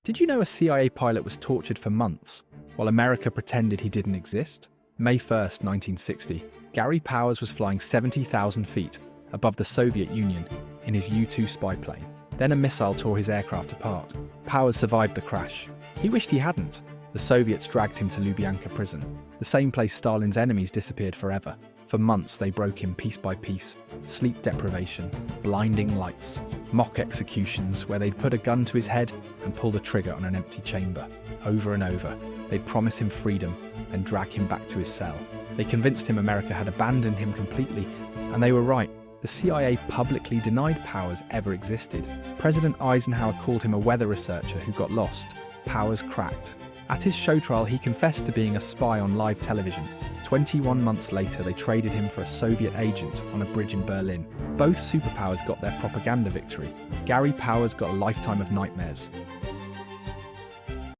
Did you know a CIA pilot was tortured for months while America pretended he didn't exist? May 1st, 1960, Gary Powers was flying 70,000 feet above the Soviet Union in his U-2 spy plane. Then a missile tore his aircraft apart. Powers survived the crash. He wished he hadn't. The Soviets dragged him to Lubyanka prison, the same place Stalin's enemies disappeared forever. For months they broke him piece by piece. Sleep deprivation, blinding lights, mock executions where they'd put a gun to his head and pull the trigger on an empty chamber. Over and over, they'd promise him freedom and drag him back to his cell. They convinced him America had abandoned him completely, and they were right. The CIA publicly denied Powers ever existed. President Eisenhower called him a weather researcher who got lost. Powers cracked. At his show trial, he confessed to being a spy on live television. 21 months later, they traded him for a Soviet agent on a bridge in Berlin. Both superpowers got their propaganda victory. Gary Powers got a lifetime of nightmares.